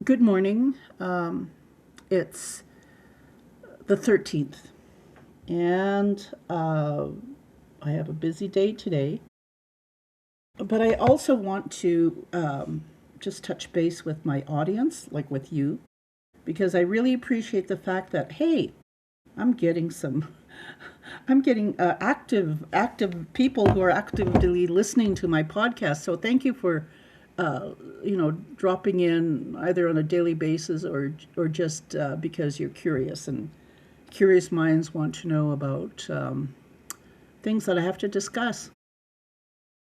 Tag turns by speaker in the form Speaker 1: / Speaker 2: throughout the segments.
Speaker 1: Good morning. It's the 13th, and I have a busy day today. But I also want to just touch base with my audience, like with you, because I really appreciate the fact that, hey, I'm getting some. I'm getting active people who are actively listening to my podcast. So thank you for, dropping in either on a daily basis or just because you're curious, and curious minds want to know about things that I have to discuss.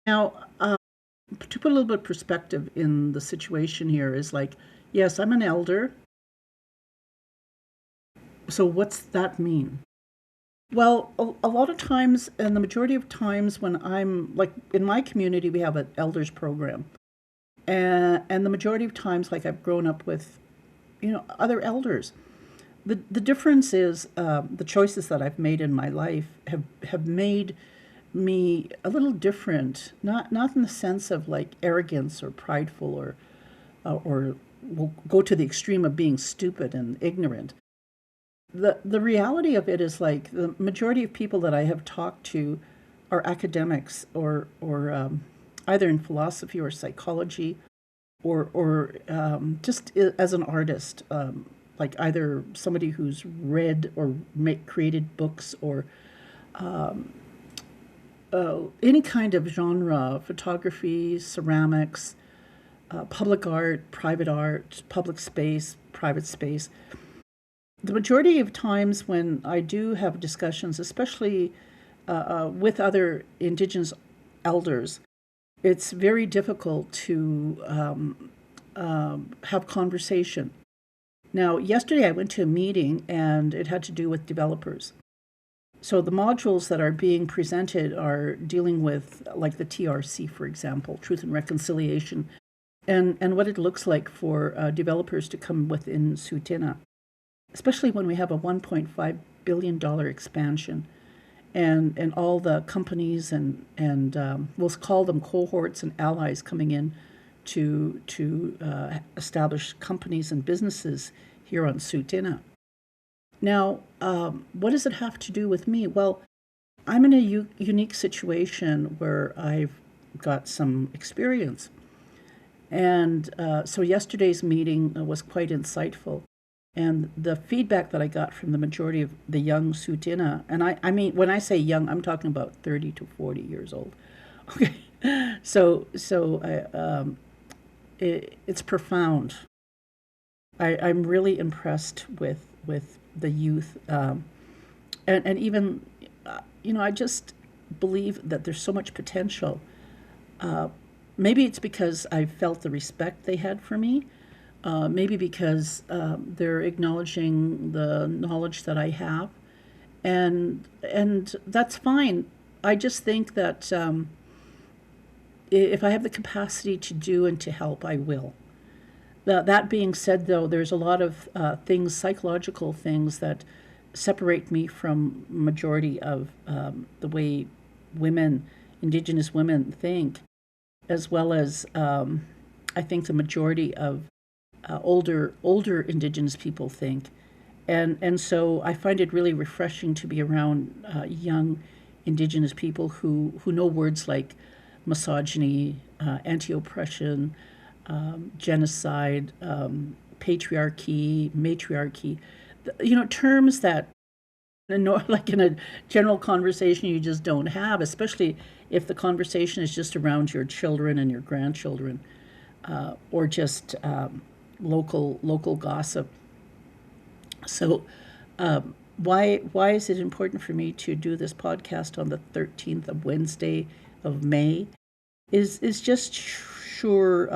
Speaker 1: Now, to put a little bit of perspective in the situation here is like, yes, I'm an elder. So what's that mean? Well, a lot of times, and the majority of times when I'm like in my community, we have an elders program. And the majority of times, like I've grown up with, other elders. The difference is the choices that I've made in my life have made me a little different. Not in the sense of like arrogance or prideful or will go to the extreme of being stupid and ignorant. The reality of it is like the majority of people that I have talked to are academics or either in philosophy or psychology or just as an artist, like either somebody who's read or created books or any kind of genre, photography, ceramics, public art, public space, private space. The majority of times when I do have discussions, especially with other Indigenous elders, it's very difficult to have conversation. Now, yesterday I went to a meeting and it had to do with developers. So the modules that are being presented are dealing with, like the TRC, for example, Truth and Reconciliation, and what it looks like for developers to come within Sutina, especially when we have a $1.5 billion expansion and all the companies and we'll call them cohorts and allies coming in to establish companies and businesses here on Sutina. Now, what does it have to do with me? Well, I'm in a unique situation where I've got some experience. And so yesterday's meeting was quite insightful. And the feedback that I got from the majority of the young Sutina, and I mean, when I say young, I'm talking about 30 to 40 years old. Okay. So it's profound. I'm really impressed with the youth, and even, I just believe that there's so much potential. Uh, Maybe it's because I felt the respect they had for me. Maybe because they're acknowledging the knowledge that I have, and that's fine. I just think that if I have the capacity to do and to help, I will. That being said, though, there's a lot of things, psychological things, that separate me from majority of the way women, Indigenous women, think, as well as I think the majority of older Indigenous people think, and so I find it really refreshing to be around young Indigenous people who know words like misogyny, anti-oppression, genocide, patriarchy, matriarchy. Terms that like in a general conversation you just don't have, especially if the conversation is just around your children and your grandchildren, or just local gossip. So, why is it important for me to do this podcast on the 13th of Wednesday of May? Is just sure.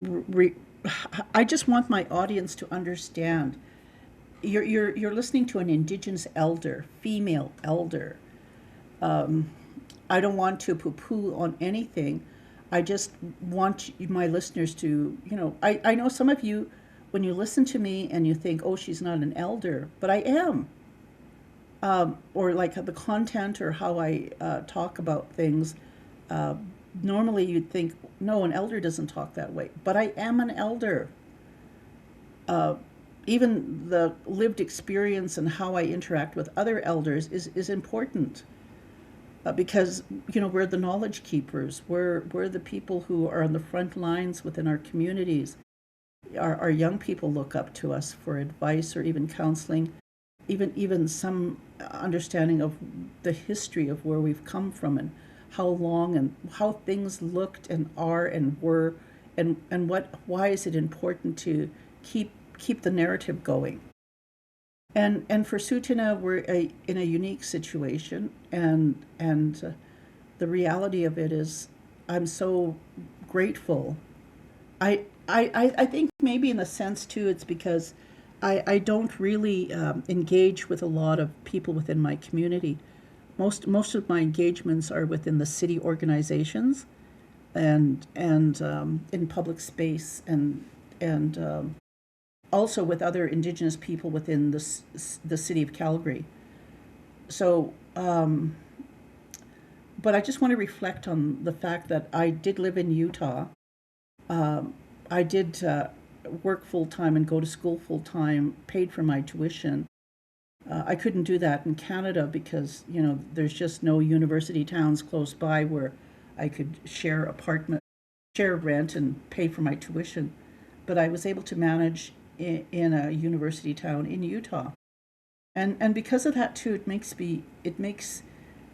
Speaker 1: Re, I just want my audience to understand. You're listening to an Indigenous elder, female elder. I don't want to poo-poo on anything. I just want my listeners to, I know some of you, when you listen to me and you think, oh, she's not an elder, but I am. Or like the content or how I talk about things normally you'd think, no, an elder doesn't talk that way. But I am an elder. Uh, Even the lived experience and how I interact with other elders is important, because we're the knowledge keepers. We're the people who are on the front lines within our communities. Our young people look up to us for advice or even counseling, even some understanding of the history of where we've come from and how long and how things looked and are and were, and why is it important to keep the narrative going. And for Sutina, we're in a unique situation, and the reality of it is, I'm so grateful. I think maybe in a sense too, it's because I don't really engage with a lot of people within my community. Most of my engagements are within the city organizations, and in public space, and also with other Indigenous people within the city of Calgary. So, but I just want to reflect on the fact that I did live in Utah. Um, I did work full time and go to school full time, paid for my tuition. I couldn't do that in Canada because there's just no university towns close by where I could share rent, and pay for my tuition. But I was able to manage in a university town in Utah, and because of that too, it makes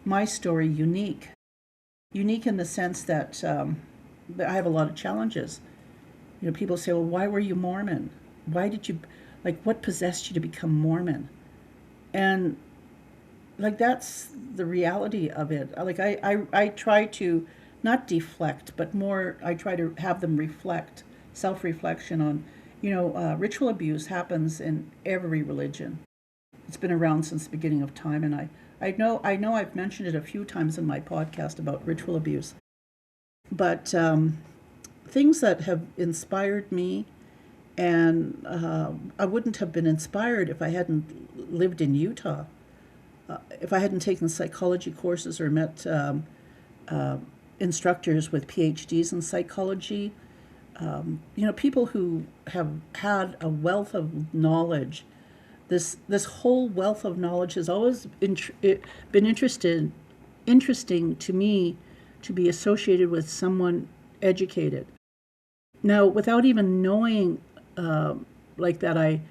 Speaker 1: my story unique. Unique in the sense that I have a lot of challenges. People say, well, why were you Mormon? Why did you, what possessed you to become Mormon? And that's the reality of it. I try to not deflect, but more I try to have them reflect, self-reflection on, ritual abuse happens in every religion. It's been around since the beginning of time, and I know I've mentioned it a few times in my podcast about ritual abuse. But things that have inspired me, and I wouldn't have been inspired if I hadn't lived in Utah. If I hadn't taken psychology courses or met instructors with PhDs in psychology, people who have had a wealth of knowledge. This whole wealth of knowledge has always been interesting to me, to be associated with someone educated. Now, without even knowing that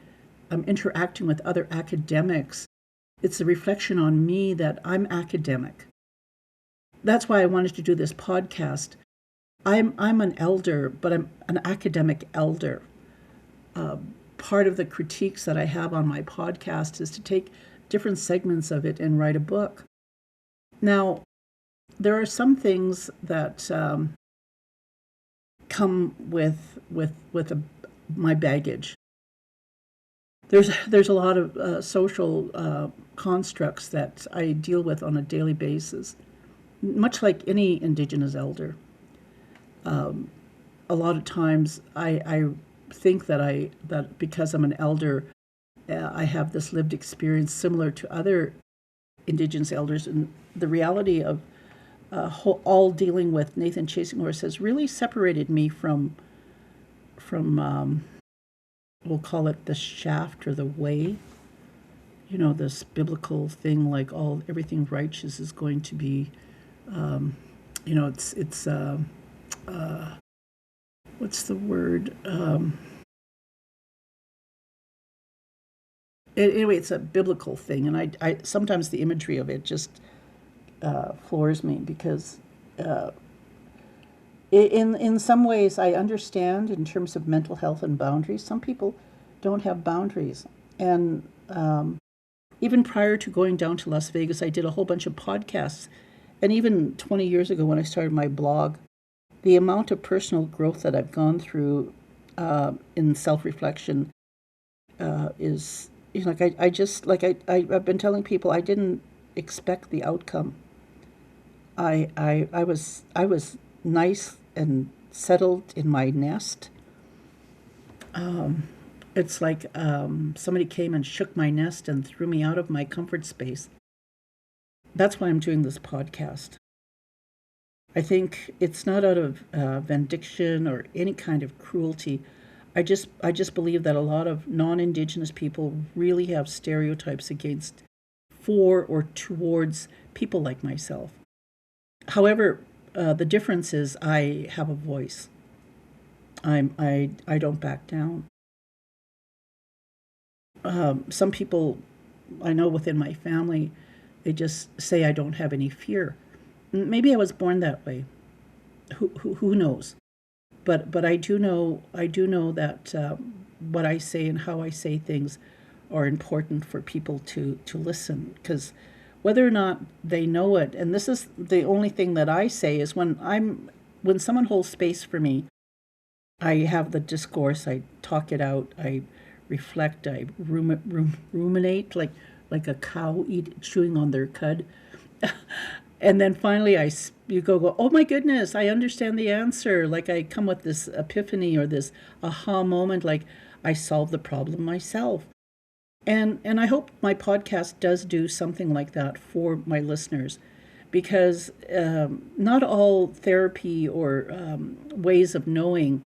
Speaker 1: I'm interacting with other academics, it's a reflection on me that I'm academic. That's why I wanted to do this podcast. I'm an elder, but I'm an academic elder. Part of the critiques that I have on my podcast is to take different segments of it and write a book. Now, there are some things that come with my baggage. There's a lot of social constructs that I deal with on a daily basis, much like any Indigenous elder. A lot of times I think that because I'm an elder, I have this lived experience similar to other Indigenous elders, and the reality of all dealing with Nathan Chasing Horse has really separated me from we'll call it the shaft or the way. This biblical thing, like everything righteous is going to be, it's what's the word? Anyway, it's a biblical thing, and I sometimes the imagery of it just floors me, because in some ways I understand in terms of mental health and boundaries. Some people don't have boundaries, and even prior to going down to Las Vegas, I did a whole bunch of podcasts, and even 20 years ago when I started my blog, the amount of personal growth that I've gone through in self-reflection is, I've been telling people I didn't expect the outcome. I was nice and settled in my nest. It's like somebody came and shook my nest and threw me out of my comfort space. That's why I'm doing this podcast. I think it's not out of vindication or any kind of cruelty. I just believe that a lot of non-Indigenous people really have stereotypes against, for, or towards people like myself. However, the difference is I have a voice. I don't back down. Some people I know within my family, they just say I don't have any fear. Maybe I was born that way. Who knows? But I do know that what I say and how I say things are important for people to listen, because whether or not they know it, and this is the only thing that I say is when someone holds space for me, I have the discourse, I talk it out, I reflect, I ruminate like a cow chewing on their cud. And then finally you go, oh my goodness, I understand the answer. Like I come with this epiphany or this aha moment, like I solved the problem myself. And I hope my podcast does do something like that for my listeners, because not all therapy or ways of knowing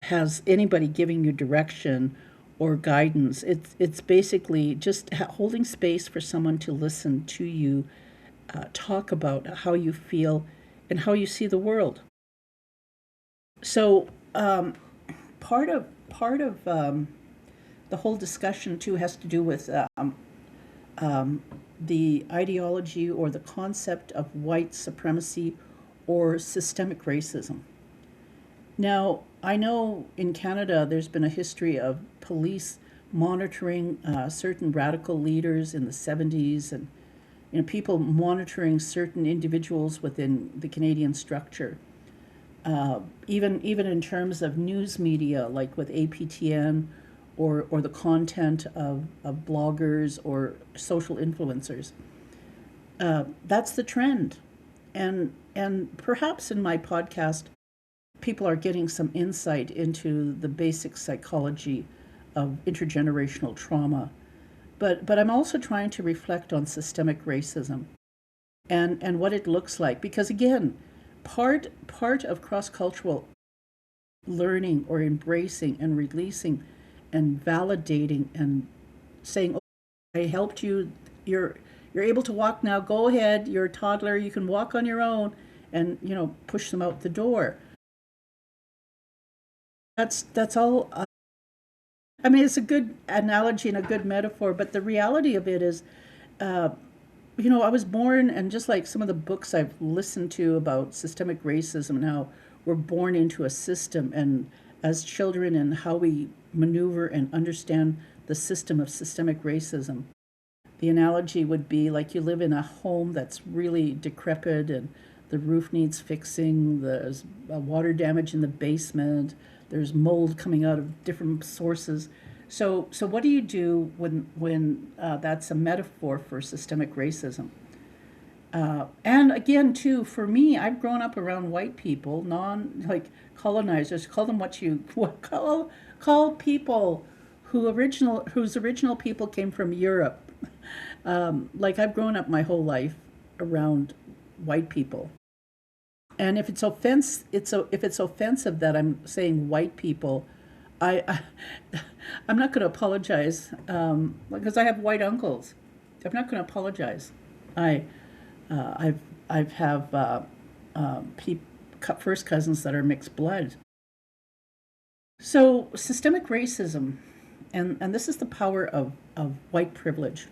Speaker 1: has anybody giving you direction or guidance. It's basically just holding space for someone to listen to you talk about how you feel and how you see the world. So part of the whole discussion too has to do with the ideology or the concept of white supremacy or systemic racism. Now, I know in Canada there's been a history of police monitoring certain radical leaders in the 70s, and people monitoring certain individuals within the Canadian structure. Even in terms of news media, like with APTN, or the content of bloggers or social influencers. That's the trend. And perhaps in my podcast, people are getting some insight into the basic psychology of intergenerational trauma. But I'm also trying to reflect on systemic racism and what it looks like. Because again, part of cross-cultural learning or embracing and releasing and validating and saying, oh, I helped you, you're able to walk now, go ahead, you're a toddler, you can walk on your own, and push them out the door. That's all. I mean, it's a good analogy and a good metaphor, but the reality of it is, uh, I was born, and just like some of the books I've listened to about systemic racism and how we're born into a system, and as children, and how we maneuver and understand the system of systemic racism. The analogy would be like you live in a home that's really decrepit and the roof needs fixing, there's water damage in the basement, there's mold coming out of different sources. So what do you do when that's a metaphor for systemic racism? And again, too, for me, I've grown up around white people, like colonizers. Call them what you call people whose original people came from Europe. Like I've grown up my whole life around white people, and if it's offensive that I'm saying white people, I I'm not going to apologize, because I have white uncles. I'm not going to apologize. I I've have first cousins that are mixed blood. So systemic racism, and this is the power of white privilege.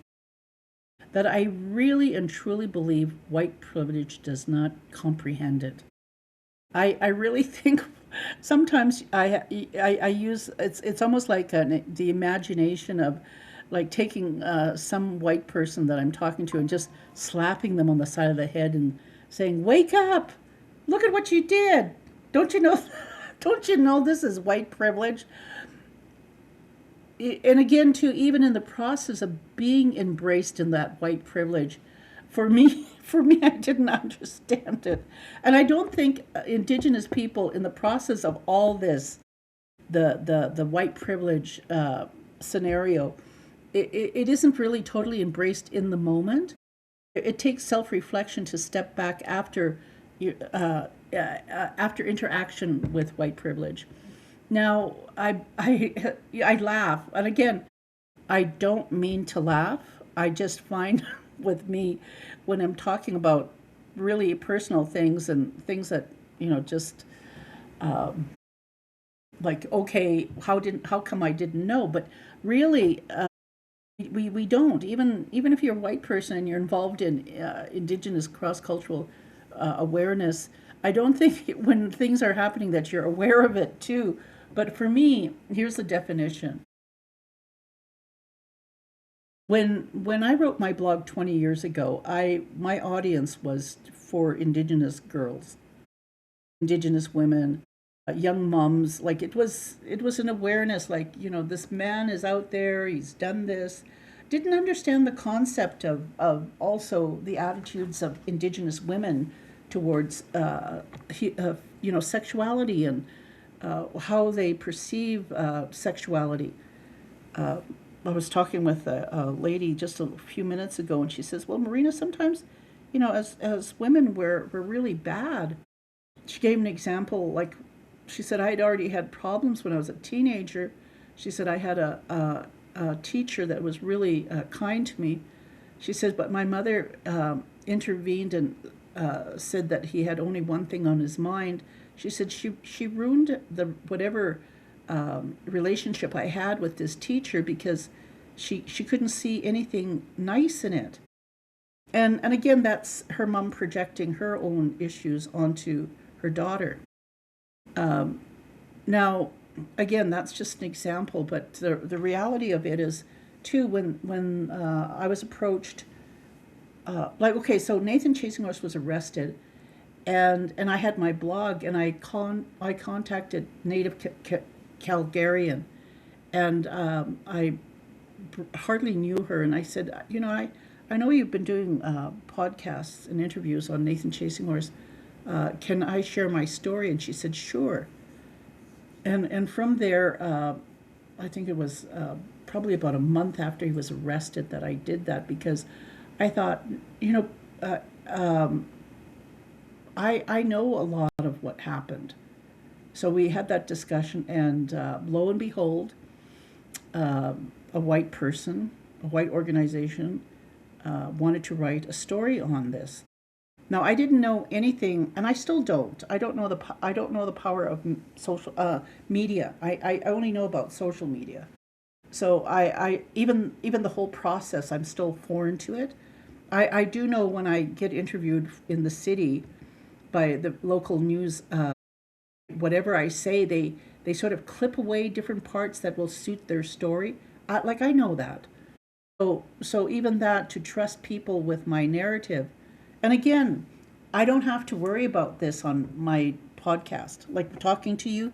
Speaker 1: That I really and truly believe white privilege does not comprehend it. I really think sometimes I use it's almost like the imagination of like taking some white person that I'm talking to and just slapping them on the side of the head and saying, "Wake up! Look at what you did! Don't you know? Don't you know this is white privilege?" And again, too, even in the process of being embraced in that white privilege, for me, I didn't understand it, and I don't think Indigenous people, in the process of all this, the white privilege scenario, it isn't really totally embraced in the moment. It takes self reflection to step back after after interaction with white privilege. Now, I laugh, and again, I don't mean to laugh. I just find with me when I'm talking about really personal things and things that just like, okay, how come I didn't know? But really, we don't, even if you're a white person and you're involved in Indigenous cross cultural awareness. I don't think when things are happening that you're aware of it too. But for me, here's the definition. When I wrote my blog 20 years ago, I my audience was for Indigenous girls, Indigenous women, young moms. Like it was an awareness. Like this man is out there. He's done this. Didn't understand the concept of also the attitudes of Indigenous women towards sexuality and how they perceive sexuality. I was talking with a lady just a few minutes ago, and she says, "Well, Marina, sometimes, as women, we're really bad." She gave an example, like she said, I had already had problems when I was a teenager. She said I had a teacher that was really kind to me. She says, but my mother intervened and said that he had only one thing on his mind. She said she ruined the whatever relationship I had with this teacher because she couldn't see anything nice in it. And again, that's her mom projecting her own issues onto her daughter. Um, Now, again, that's just an example, but the reality of it is, too, when I was approached, like, okay, so Nathan Chasing Horse was arrested, and I had my blog, and I contacted Native Calgarian, and I hardly knew her, and I said, I know you've been doing podcasts and interviews on Nathan Chasing Horse. Can I share my story? And she said, sure. And from there, I think it was probably about a month after he was arrested that I did that because I thought, you know, uh, um, I know a lot of what happened. So we had that discussion, and lo and behold, a white person, a white organization, wanted to write a story on this. Now I didn't know anything, and I still don't. I don't know the power of social media. I only know about social media. So I even the whole process, I'm still foreign to it. I do know when I get interviewed in the city by the local news, whatever I say, they sort of clip away different parts that will suit their story. Like I know that. So even that, to trust people with my narrative, and again, I don't have to worry about this on my podcast. Like talking to you,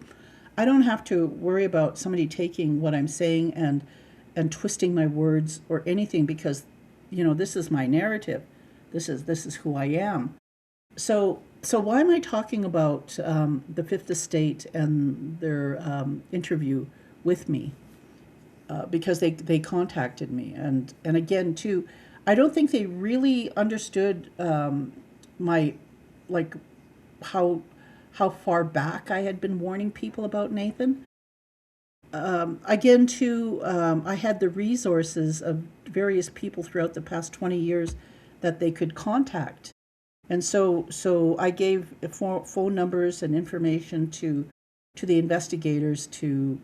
Speaker 1: I don't have to worry about somebody taking what I'm saying and twisting my words or anything because this is my narrative. This is who I am. So why am I talking about the Fifth Estate and their interview with me? Because they contacted me, and again too, I don't think they really understood my like how how far back I had been warning people about Nathan. Again too, I had the resources of various people throughout the past 20 years that they could contact, and so I gave phone numbers and information to the investigators to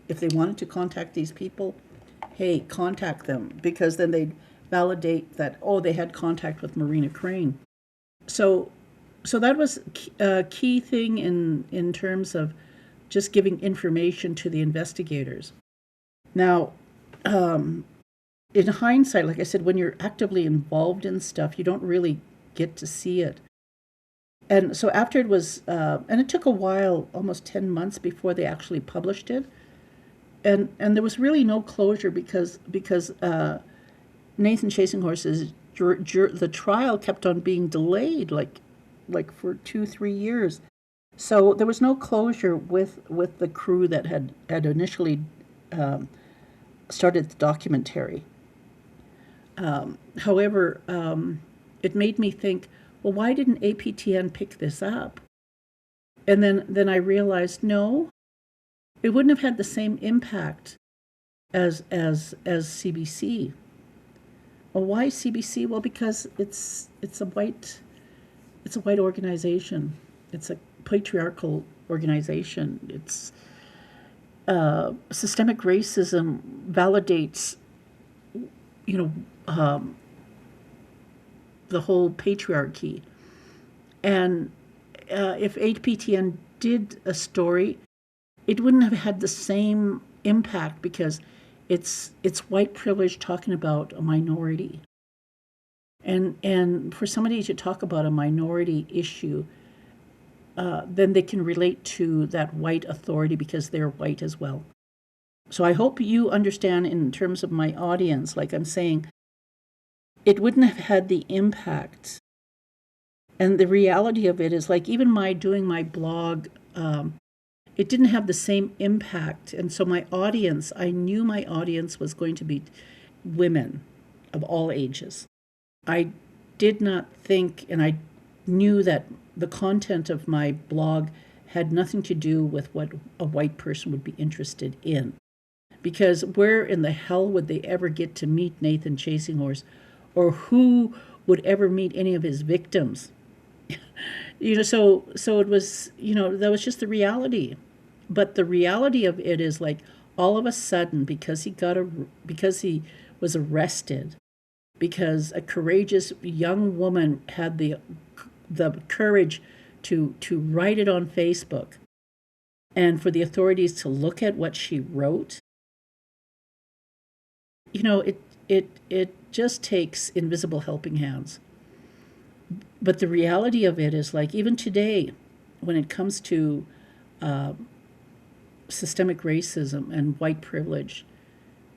Speaker 1: if they wanted to contact these people, hey, contact them because then they'd validate that they had contact with Marina Crane. So so that was a key thing in terms of just giving information to the investigators. Now, in hindsight, like I said, when you're actively involved in stuff, you don't really get to see it. And so after it was, and it took a while, almost 10 months before they actually published it. And there was really no closure because Nathan Chasing Horse's the trial kept on being delayed like for 2-3 years. So there was no closure with the crew that had initially started the documentary. However, it made me think, well, why didn't APTN pick this up? And then I realized, no, it wouldn't have had the same impact as CBC. Well, why CBC? Well, because it's a white organization. It's a patriarchal organization. It's systemic racism validates, the whole patriarchy. And if APTN did a story, it wouldn't have had the same impact because it's white privilege talking about a minority. And for somebody to talk about a minority issue, then they can relate to that white authority because they're white as well. So I hope you understand in terms of my audience, like I'm saying, it wouldn't have had the impact. And the reality of it is, like, even doing my blog, it didn't have the same impact. And so I knew my audience was going to be women of all ages. I did not think, and I knew that the content of my blog had nothing to do with what a white person would be interested in. Because where in the hell would they ever get to meet Nathan Chasing Horse, or who would ever meet any of his victims? So it was, that was just the reality. But the reality of it is, like, all of a sudden, because he was arrested, because a courageous young woman had the courage to write it on Facebook, and for the authorities to look at what she wrote, it just takes invisible helping hands. But the reality of it is, like, even today, when it comes to systemic racism and white privilege,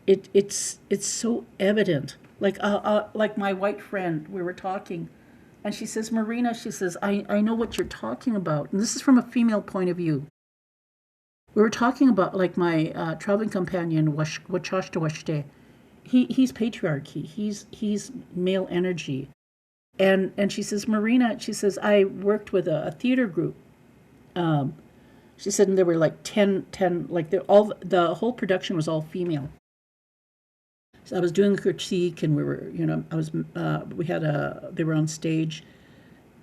Speaker 1: it's so evident. Like my white friend, we were talking, and she says, Marina, she says, I know what you're talking about. And this is from a female point of view. We were talking about, like, my traveling companion, Wachashta. He's patriarchy. He's male energy. And she says, Marina, she says, I worked with a theater group. She said, and there were like 10, like the whole production was all female. So I was doing a critique, and we were, they were on stage,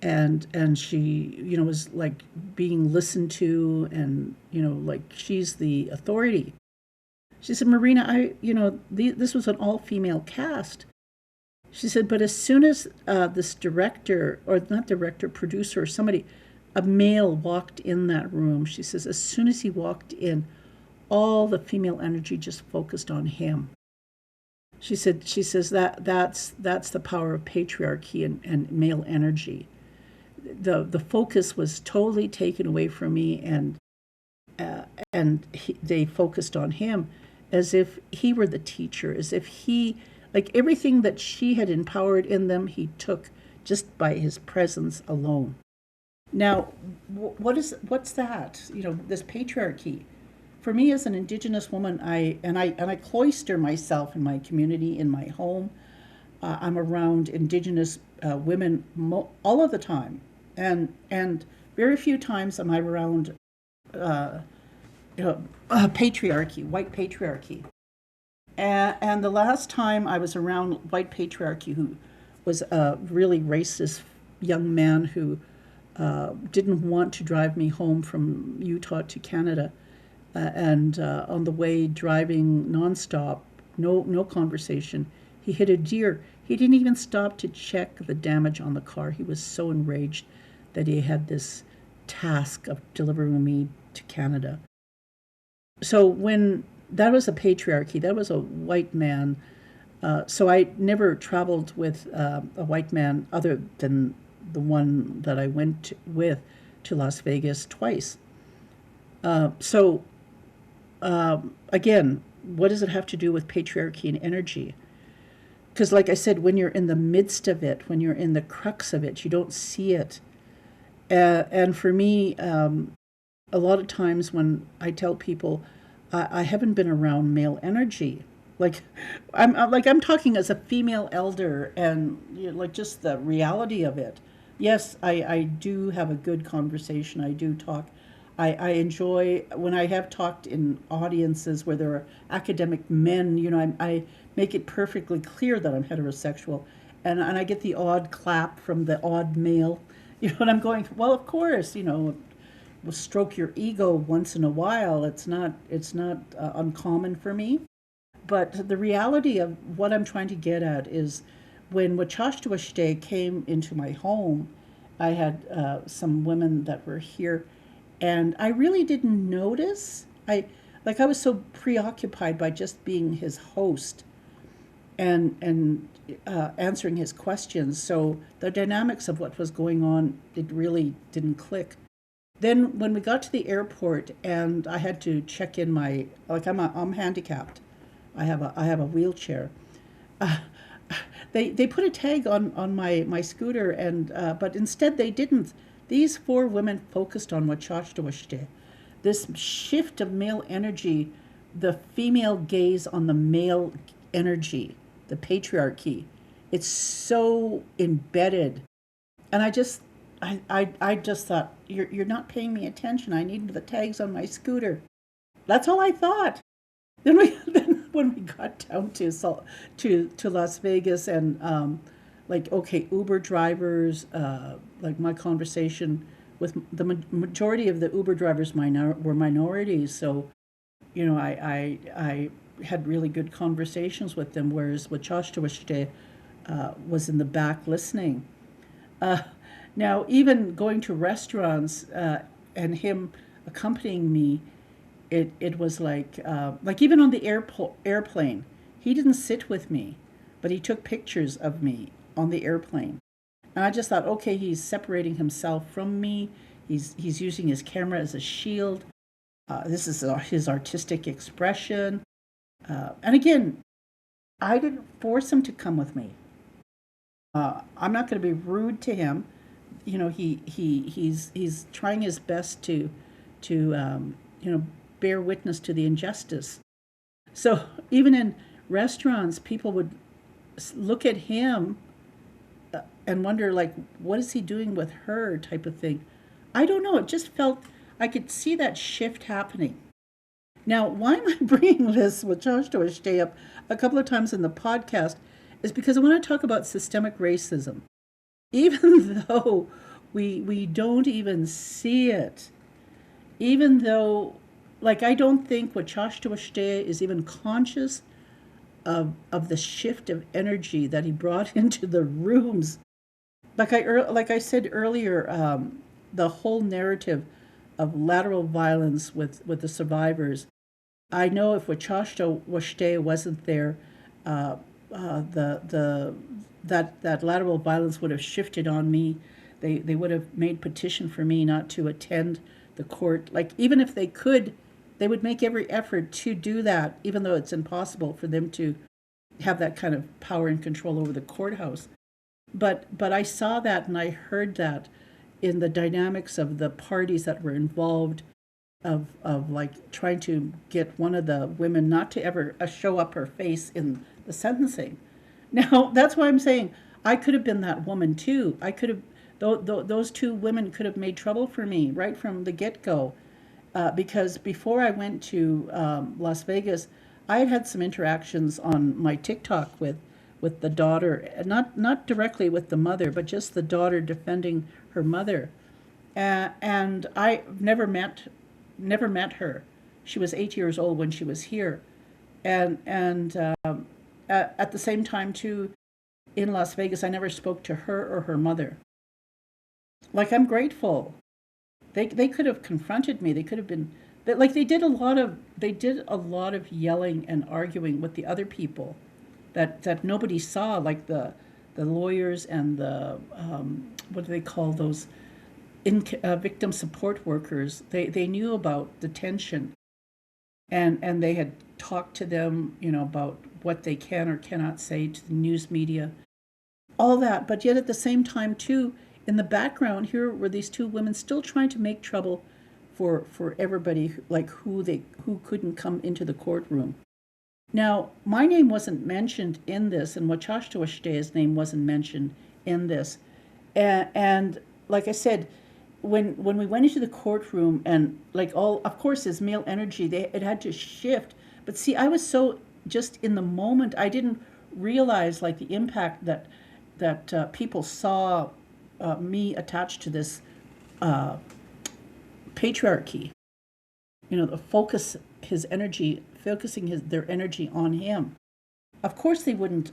Speaker 1: and she, was like being listened to, and, like, she's the authority. She said, Marina, this was an all-female cast. She said, but as soon as this director, or not director, producer, or somebody, a male walked in that room, she says, as soon as he walked in, all the female energy just focused on him. She says that's the power of patriarchy and male energy. The focus was totally taken away from me, and they focused on him as if he were the teacher, as if he, like, everything that she had empowered in them, he took just by his presence alone. Now, what's that? This patriarchy. For me, as an Indigenous woman, I cloister myself in my community, in my home. I'm around Indigenous women all of the time, and very few times am I around patriarchy, white patriarchy. And the last time I was around white patriarchy, who was a really racist young man who didn't want to drive me home from Utah to Canada, and on the way driving nonstop, no conversation, he hit a deer. He didn't even stop to check the damage on the car. He was so enraged that he had this task of delivering me to Canada. So when that was a patriarchy, that was a white man. So I never traveled with a white man other than the one that I went with to Las Vegas twice. Again, what does it have to do with patriarchy and energy? Because, like I said, when you're in the midst of it, when you're in the crux of it, you don't see it. And for me, a lot of times when I tell people I haven't been around male energy, like I'm talking as a female elder, and like just the reality of it. Yes, I do have a good conversation. I do talk. I enjoy when I have talked in audiences where there are academic men, I make it perfectly clear that I'm heterosexual. And I get the odd clap from the odd male. And I'm going, well, of course, we'll stroke your ego once in a while. It's not uncommon for me. But the reality of what I'm trying to get at is when Wachashtuashte came into my home, I had some women that were here, and I really didn't notice. I was so preoccupied by just being his host and answering his questions. So the dynamics of what was going on, it really didn't click. Then when we got to the airport and I had to check in I'm handicapped. I have a wheelchair. Uh, they put a tag on my scooter but instead they didn't. These four women focused on Wachashtuashte. This shift of male energy, the female gaze on the male energy, the patriarchy. It's so embedded. And I just thought, you're not paying me attention. I need the tags on my scooter. That's all I thought. Then when we got down to Las Vegas and okay, Uber drivers, like my conversation with the majority of the Uber drivers were minorities, so I had really good conversations with them, whereas with Wachashtuashte was in the back listening. Uh, Now, even going to restaurants and him accompanying me, it was like even on the airplane, he didn't sit with me, but he took pictures of me on the airplane. And I just thought, okay, he's separating himself from me. He's using his camera as a shield. This is his artistic expression. And again, I didn't force him to come with me. I'm not going to be rude to him. He's trying his best to bear witness to the injustice. So even in restaurants, people would look at him and wonder, like, what is he doing with her, type of thing. I don't know. It just felt I could see that shift happening. Now, why am I bringing this with Josh to stay up a couple of times in the podcast is because I want to talk about systemic racism. Even though we don't even see it, even though, like, I don't think Wachashtuashte is even conscious of the shift of energy that he brought into the rooms. Like I said earlier, the whole narrative of lateral violence with the survivors. I know if Wachashtuashte wasn't there, the that lateral violence would have shifted on me. They would have made petition for me not to attend the court. Like, even if they could, they would make every effort to do that, even though it's impossible for them to have that kind of power and control over the courthouse. But I saw that and I heard that in the dynamics of the parties that were involved of like trying to get one of the women not to ever show up her face in the sentencing. Now, that's why I'm saying I could have been that woman too. I could have, those two women could have made trouble for me right from the get-go. Because before I went to Las Vegas, I had had some interactions on my TikTok with the daughter, not directly with the mother, but just the daughter defending her mother. And I never met her. She was 8 years old when she was here, and at the same time too, in Las Vegas, I never spoke to her or her mother. Like, I'm grateful. They could have confronted me. They could have been like they did a lot of yelling and arguing with the other people that nobody saw, like the lawyers and the what do they call those victim support workers. They knew about the tension, and they had talked to them, about what they can or cannot say to the news media, all that. But yet at the same time too, in the background here were these two women still trying to make trouble for everybody, like who couldn't come into the courtroom. Now, my name wasn't mentioned in this, and Wachashtuashta's name wasn't mentioned in this. And like I said, when we went into the courtroom, and like all, of course, his male energy, it had to shift. But see, I was so just in the moment, I didn't realize like the impact that people saw me attached to this patriarchy. The focusing their energy on him. Of course, they wouldn't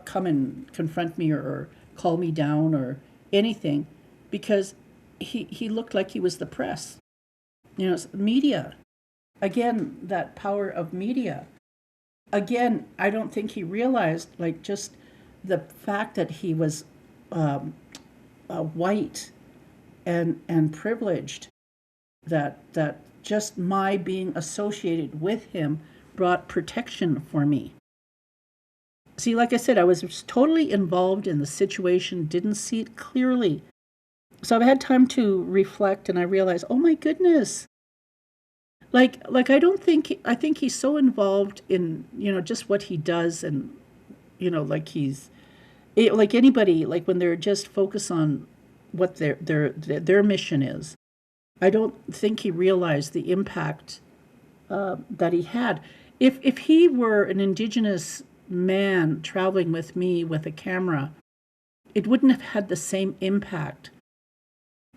Speaker 1: come and confront me, or call me down or anything, because he looked like he was the press. Media. Again, that power of media. Again, I don't think he realized, like, just the fact that he was white and privileged, that just my being associated with him brought protection for me. See, like I said, I was totally involved in the situation, didn't see it clearly. So I've had time to reflect, and I realized, oh my goodness. Like I think he's so involved in, just what he does, and, like like anybody, like when they're just focused on what their mission is. I don't think he realized the impact that he had. If he were an Indigenous man traveling with me with a camera, it wouldn't have had the same impact.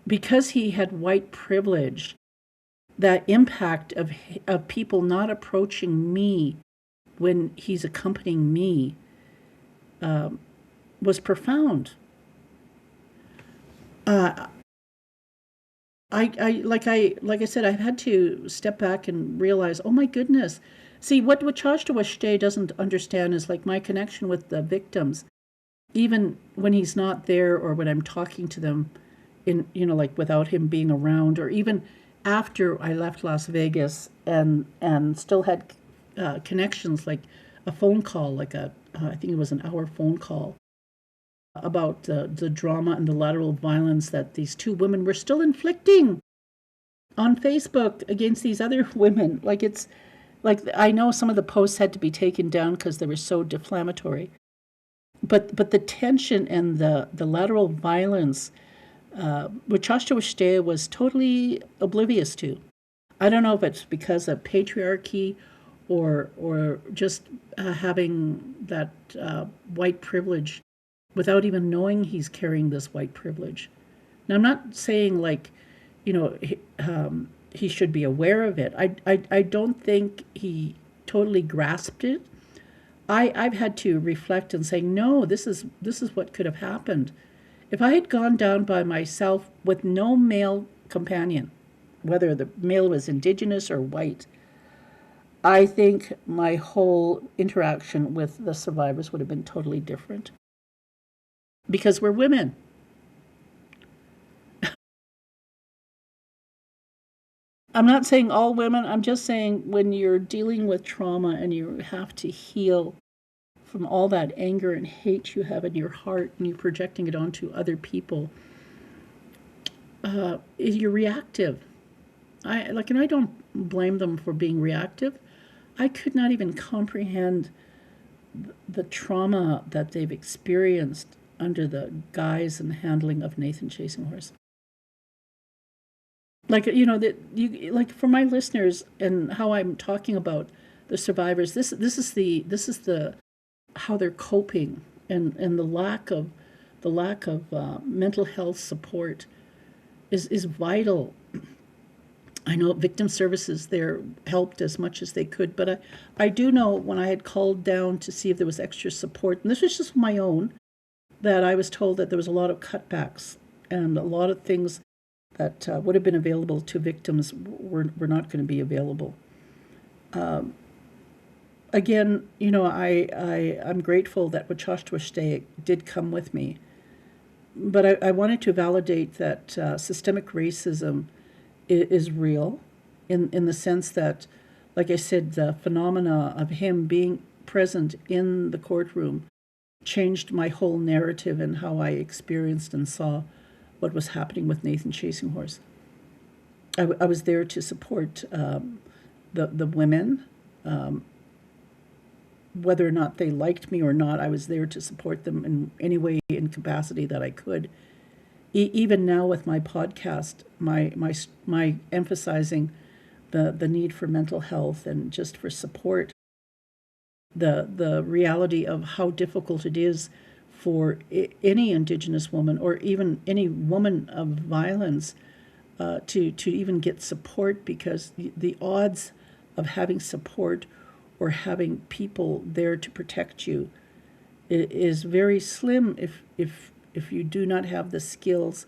Speaker 1: Because he had white privilege, that impact of people not approaching me when he's accompanying me was profound. Like I said, I've had to step back and realize, oh my goodness. See, what Chashta doesn't understand is like my connection with the victims, even when he's not there, or when I'm talking to them in, like without him being around, or even after I left Las Vegas, and still had connections, like a phone call, like I think it was an hour phone call about the drama and the lateral violence that these two women were still inflicting on Facebook against these other women. Like, it's like, I know some of the posts had to be taken down because they were so deflammatory, but the tension and the lateral violence, which Joshua was totally oblivious to. I don't know if it's because of patriarchy, or just having that white privilege without even knowing he's carrying this white privilege. Now, I'm not saying like, he should be aware of it. I don't think he totally grasped it. I've had to reflect and say, no, this is what could have happened. If I had gone down by myself with no male companion, whether the male was Indigenous or white, I think my whole interaction with the survivors would have been totally different. Because we're women. I'm not saying all women, I'm just saying when you're dealing with trauma and you have to heal from all that anger and hate you have in your heart, and you're projecting it onto other people, you're reactive. And I don't blame them for being reactive. I could not even comprehend the trauma that they've experienced under the guise and handling of Nathan Chasing Horse. Like, like for my listeners and how I'm talking about the survivors, this is the how they're coping, and the lack of mental health support is vital. I know victim services there helped as much as they could, but I do know when I had called down to see if there was extra support, and this was just my own, that I was told that there was a lot of cutbacks, and a lot of things that would have been available to victims were not going to be available. Again, I'm grateful that Wachashtuashtay did come with me, but I wanted to validate that systemic racism is real, in the sense that, like I said, the phenomena of him being present in the courtroom changed my whole narrative and how I experienced and saw what was happening with Nathan Chasing Horse. I was there to support the women, whether or not they liked me or not. I was there to support them in any way and capacity that I could, even now with my podcast, my emphasizing the need for mental health and just for support, the reality of how difficult it is for any Indigenous woman or even any woman of violence to even get support, because the odds of having support or having people there to protect you is very slim if you do not have the skills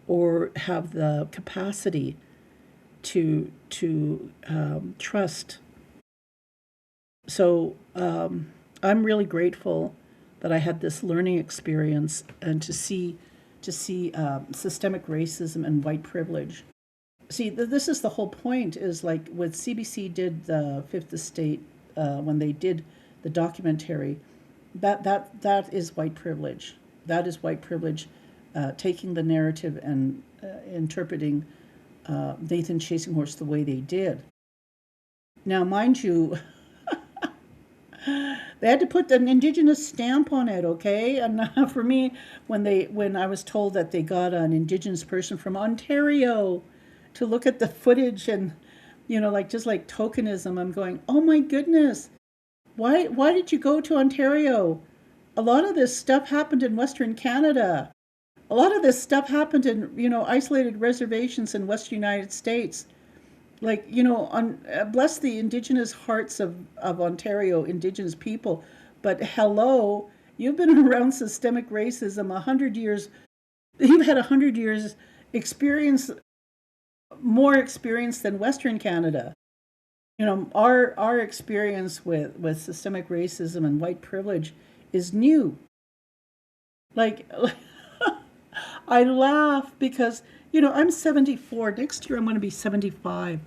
Speaker 1: or have the capacity to trust. So I'm really grateful that I had this learning experience and to see systemic racism and white privilege. See, this is the whole point. Is like what CBC did, the Fifth Estate, when they did the documentary. That is white privilege. That is white privilege, taking the narrative and interpreting Nathan Chasing Horse the way they did. Now, mind you, they had to put an Indigenous stamp on it, okay? And for me, when I was told that they got an Indigenous person from Ontario to look at the footage and, like just like tokenism, I'm going, oh my goodness, why did you go to Ontario? A lot of this stuff happened in Western Canada. A lot of this stuff happened in, isolated reservations in Western United States. Like, bless the Indigenous hearts of Ontario, Indigenous people. But hello, you've been around systemic racism 100 years. You've had 100 years experience, more experience than Western Canada. Our experience with systemic racism and white privilege is new. Like, I laugh because, I'm 74. Next year I'm going to be 75.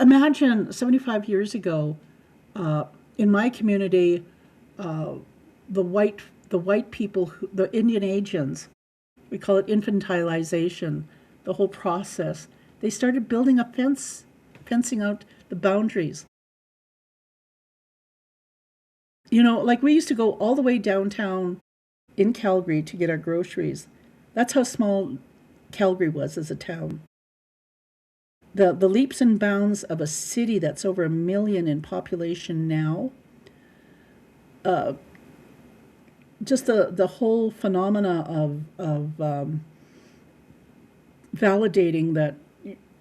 Speaker 1: Imagine 75 years ago, in my community, the white people, the Indian Asians, we call it infantilization, the whole process. They started building a fence, fencing out the boundaries. Like we used to go all the way downtown in Calgary to get our groceries. That's how small Calgary was as a town. The leaps and bounds of a city that's over 1 million in population now, just the whole phenomena of validating that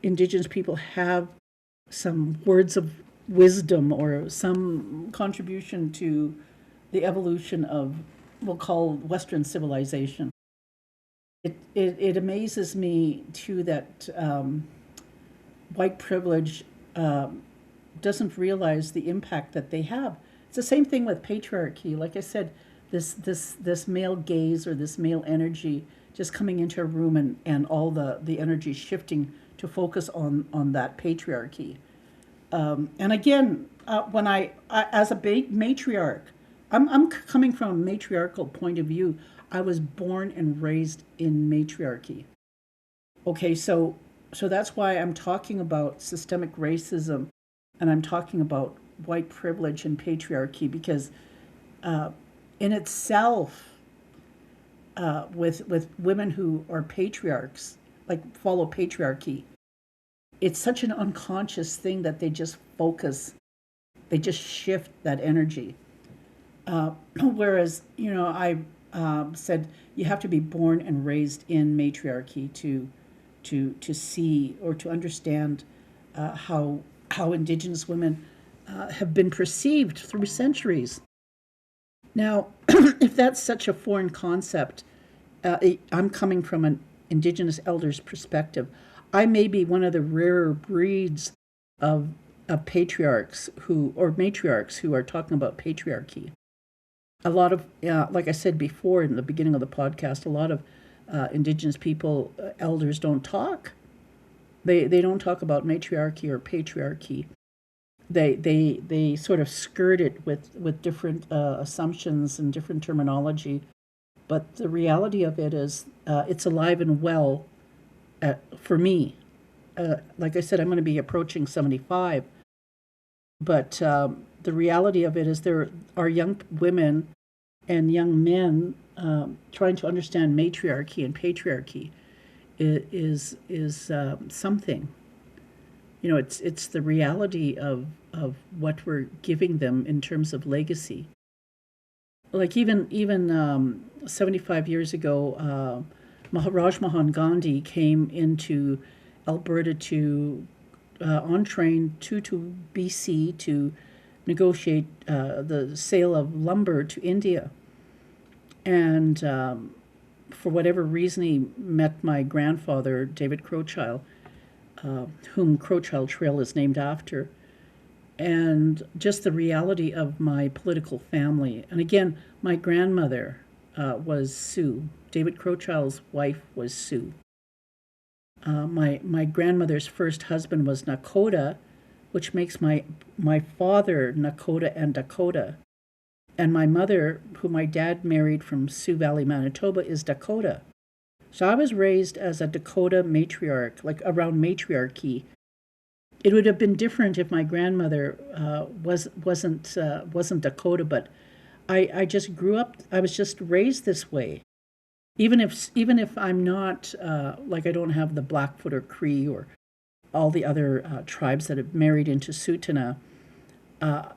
Speaker 1: Indigenous people have some words of wisdom or some contribution to the evolution of, we'll call, Western civilization. It amazes me too that white privilege doesn't realize the impact that they have. It's the same thing with patriarchy. Like I said, this male gaze or this male energy just coming into a room and all the energy shifting to focus on that patriarchy. And again, when I as a matriarch, I'm coming from a matriarchal point of view. I was born and raised in matriarchy. Okay, so that's why I'm talking about systemic racism and I'm talking about white privilege and patriarchy, because in itself, with women who are patriarchs, like follow patriarchy, it's such an unconscious thing that they just focus, they just shift that energy. Whereas, I said you have to be born and raised in matriarchy to see or to understand how Indigenous women have been perceived through centuries. Now, if that's such a foreign concept, I'm coming from an Indigenous elder's perspective. I may be one of the rarer breeds of patriarchs or matriarchs who are talking about patriarchy. A lot of, like I said before in the beginning of the podcast, a lot of Indigenous people, elders, don't talk. They don't talk about matriarchy or patriarchy. They sort of skirt it with different assumptions and different terminology. But the reality of it is it's alive and well for me. Like I said, I'm going to be approaching 75. But the reality of it is there are young women and young men trying to understand matriarchy and patriarchy is something. You know, it's the reality of what we're giving them in terms of legacy. Like even 75 years ago, Maharaj Mahan Gandhi came into Alberta to on train to BC to negotiate the sale of lumber to India. And for whatever reason, he met my grandfather, David Crowchild, whom Crowchild Trail is named after. And just the reality of my political family. And again, my grandmother was Sioux. David Crowchild's wife was Sioux. My grandmother's first husband was Nakota, which makes my father Nakota and Dakota. And my mother, who my dad married from Sioux Valley, Manitoba, is Dakota. So I was raised as a Dakota matriarch, like around matriarchy. It would have been different if my grandmother wasn't Dakota, but I just grew up. I was just raised this way. Even if I'm not like I don't have the Blackfoot or Cree or all the other tribes that have married into Tsuut'ina,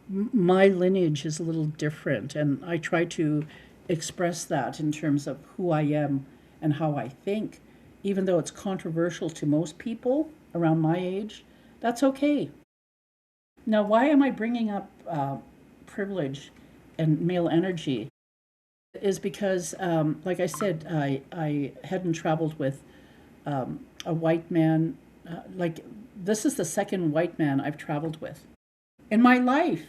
Speaker 1: my lineage is a little different, and I try to express that in terms of who I am and how I think, even though it's controversial to most people around my age. That's okay. Now, why am I bringing up privilege and male energy? Is because, like I said, I hadn't traveled with a white man. Like, this is the second white man I've traveled with in my life.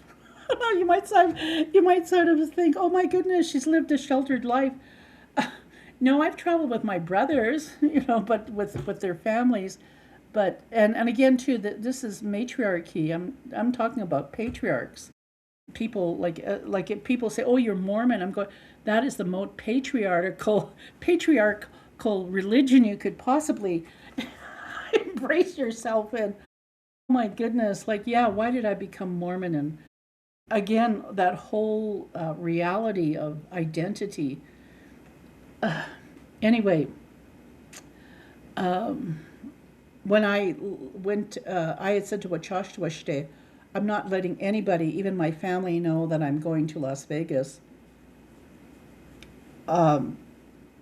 Speaker 1: You might sort of think, oh my goodness, she's lived a sheltered life. No, I've traveled with my brothers, but with their families. But and again too, this is matriarchy. I'm talking about patriarchs. People like if people say, "Oh, you're Mormon," I'm going. That is the most patriarchal religion you could possibly embrace yourself in. Oh my goodness, like yeah, why did I become Mormon? And again, that whole reality of identity. Anyway, when I went, I had said to Wachashtuashte, I'm not letting anybody, even my family, know that I'm going to Las Vegas,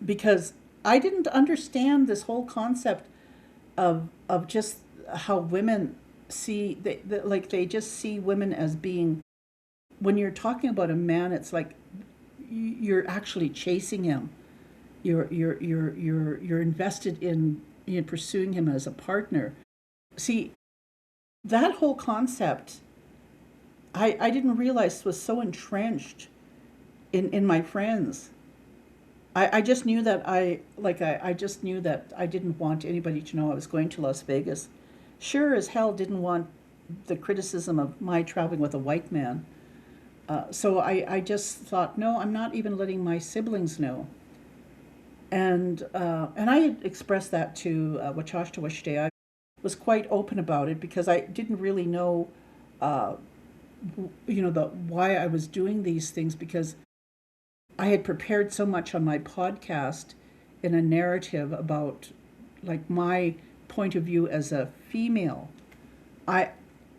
Speaker 1: because I didn't understand this whole concept of just how women see like they just see women as being. When you're talking about a man, it's like you're actually chasing him. You're invested in pursuing him as a partner. See, that whole concept, I didn't realize was so entrenched in my friends. I just knew that I just knew that I didn't want anybody to know I was going to Las Vegas. Sure as hell didn't want the criticism of my traveling with a white man. So I just thought, no, I'm not even letting my siblings know. And I had expressed that to Wachashtuashte. I was quite open about it because I didn't really know, why I was doing these things, because I had prepared so much on my podcast in a narrative about like my point of view as a female. I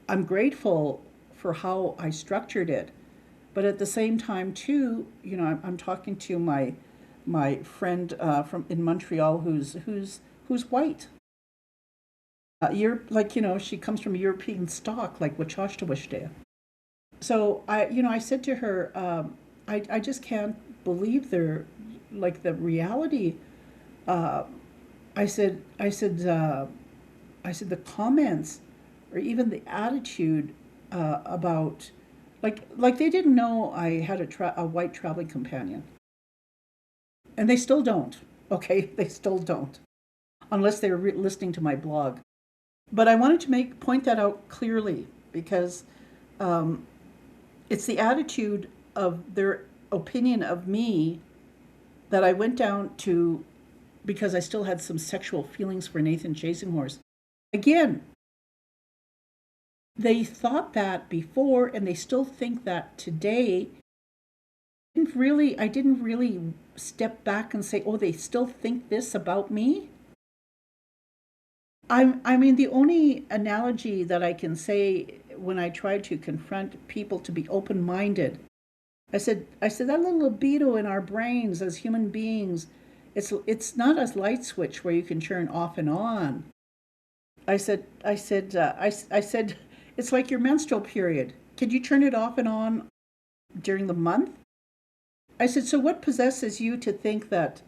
Speaker 1: I'm grateful for how I structured it, but at the same time too, I'm talking to my friend from in Montreal who's white. You're like she comes from European stock like Wachashtawishdea. So I said to her, I just can't believe they're like the reality. Uh, I said the comments or even the attitude about like they didn't know I had a white traveling companion, and they still don't. Okay, they still don't unless they're listening to my blog. But I wanted to point that out clearly because um, it's the attitude of their opinion of me that I went down to because I still had some sexual feelings for Nathan Chasing Horse. Again, they thought that before and they still think that today. I didn't really step back and say, oh, they still think this about me? I mean, the only analogy that I can say when I try to confront people to be open-minded, I said that little libido in our brains as human beings, it's not a light switch where you can turn off and on. I said, it's like your menstrual period. Could you turn it off and on during the month? I said, so what possesses you to think that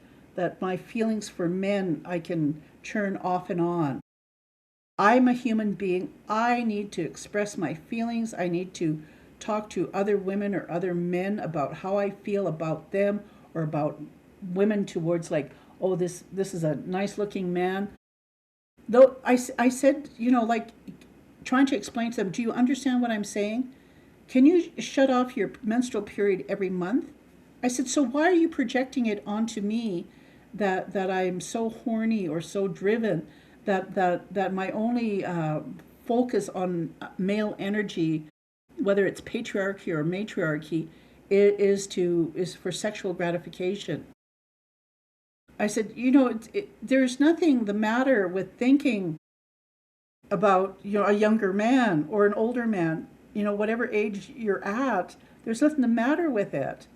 Speaker 1: my feelings for men I can turn off and on? I'm a human being. I need to express my feelings. I need to talk to other women or other men about how I feel about them, or about women towards, like, oh, this is a nice looking man. Though I said, like, trying to explain to them, do you understand what I'm saying? Can you shut off your menstrual period every month? I said, so why are you projecting it onto me that I'm so horny or so driven that my only focus on male energy, whether it's patriarchy or matriarchy, is for sexual gratification? I said, there's nothing the matter with thinking about a younger man or an older man, whatever age you're at. There's nothing the matter with it.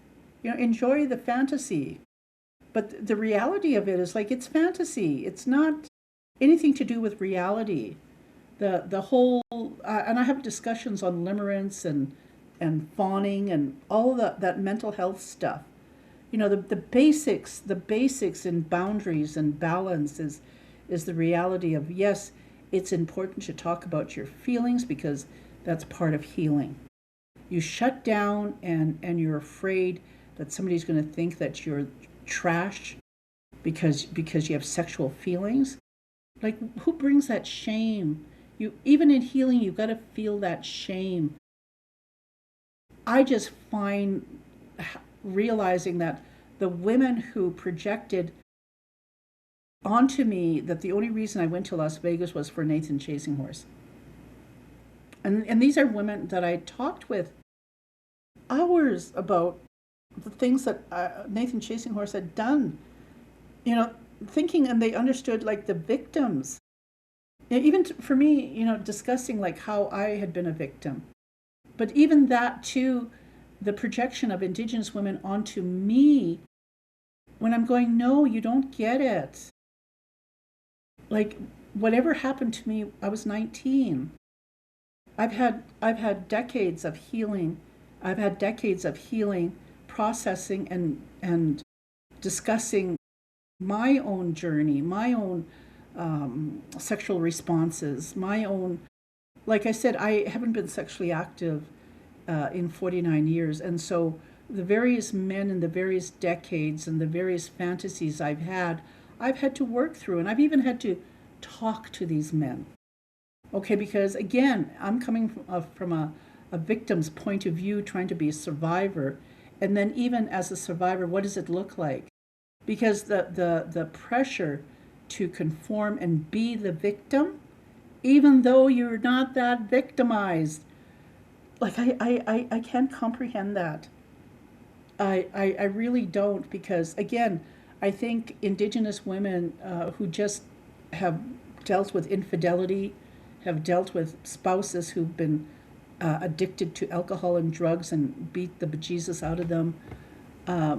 Speaker 1: Enjoy the fantasy. But the reality of it is, like, it's fantasy. It's not anything to do with reality. The whole and I have discussions on limerence and fawning and all of that mental health stuff. The basics in boundaries and balance is the reality of, yes, it's important to talk about your feelings because that's part of healing. You shut down and you're afraid that somebody's going to think that you're trash because you have sexual feelings. Like, who brings that shame? Even in healing, you've got to feel that shame. I just find realizing that the women who projected onto me that the only reason I went to Las Vegas was for Nathan Chasing Horse. And these are women that I talked with hours about the things that Nathan Chasing Horse had done. Thinking, and they understood, like, the victims. Even for me, discussing, like, how I had been a victim. But even that too, the projection of Indigenous women onto me, when I'm going, no, you don't get it. Like, whatever happened to me, I was 19. I've had decades of healing. I've had decades of healing, processing and discussing my own journey, my own sexual responses, my own, like I said, I haven't been sexually active in 49 years. And so the various men in the various decades and the various fantasies I've had to work through. And I've even had to talk to these men. Okay, because again, I'm coming from a victim's point of view, trying to be a survivor. And then even as a survivor, what does it look like? Because the pressure to conform and be the victim, even though you're not that victimized, like, I can't comprehend that. I really don't, because again, I think Indigenous women who just have dealt with infidelity, have dealt with spouses who've been addicted to alcohol and drugs and beat the bejesus out of them. I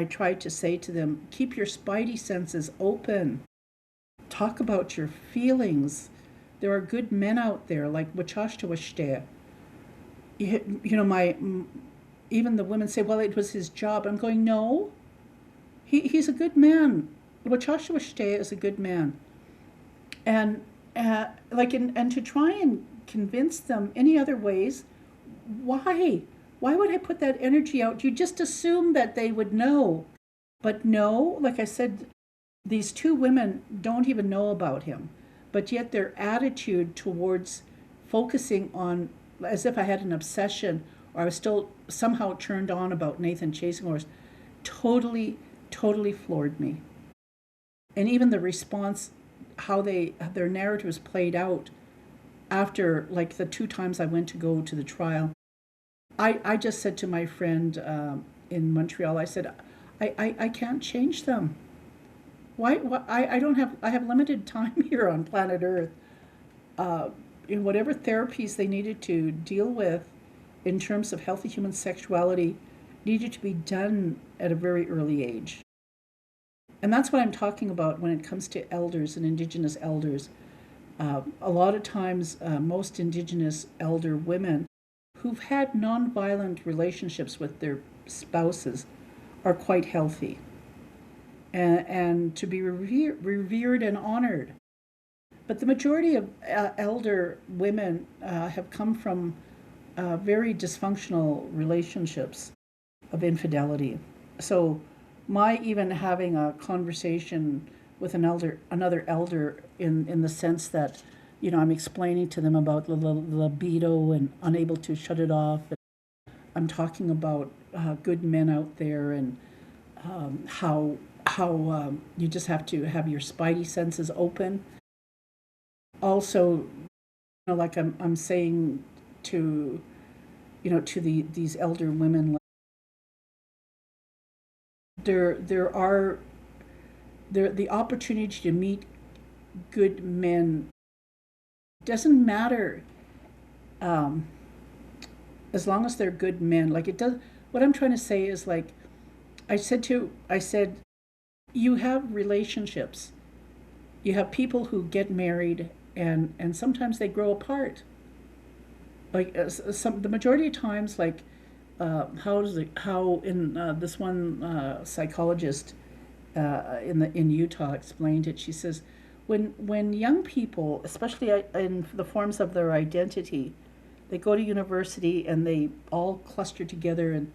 Speaker 1: tried to say to them, keep your spidey senses open. Talk about your feelings. There are good men out there, like Wachashtawashte. Even the women say, well, it was his job. I'm going, no, he's a good man. Wachashtawashte is a good man. And and to try and convince them any other ways, why? Why would I put that energy out? You just assume that they would know. But no, like I said, these two women don't even know about him. But yet their attitude towards focusing on, as if I had an obsession or I was still somehow turned on about Nathan Chasing Horse, totally floored me. And even the response, how their narratives played out after, like, the two times I went to go to the trial, I just said to my friend, in Montreal, I said, I can't change them. Why I don't have, I have limited time here on planet Earth. In whatever therapies they needed to deal with in terms of healthy human sexuality needed to be done at a very early age. And that's what I'm talking about when it comes to elders and Indigenous elders. A lot of times, most Indigenous elder women who've had nonviolent relationships with their spouses are quite healthy and to be revered and honored. But the majority of elder women have come from very dysfunctional relationships of infidelity. So my even having a conversation with another elder in the sense that, I'm explaining to them about the libido and unable to shut it off. I'm talking about good men out there and how you just have to have your spidey senses open. Also, like I'm saying to these elder women, there are the opportunity to meet good men doesn't matter, as long as they're good men. Like it does. What I'm trying to say is, like I said, you have relationships. You have people who get married and sometimes they grow apart. Like the majority of times, like how in this one psychologist in Utah explained it. She says, when young people, especially in the forms of their identity, they go to university and they all cluster together and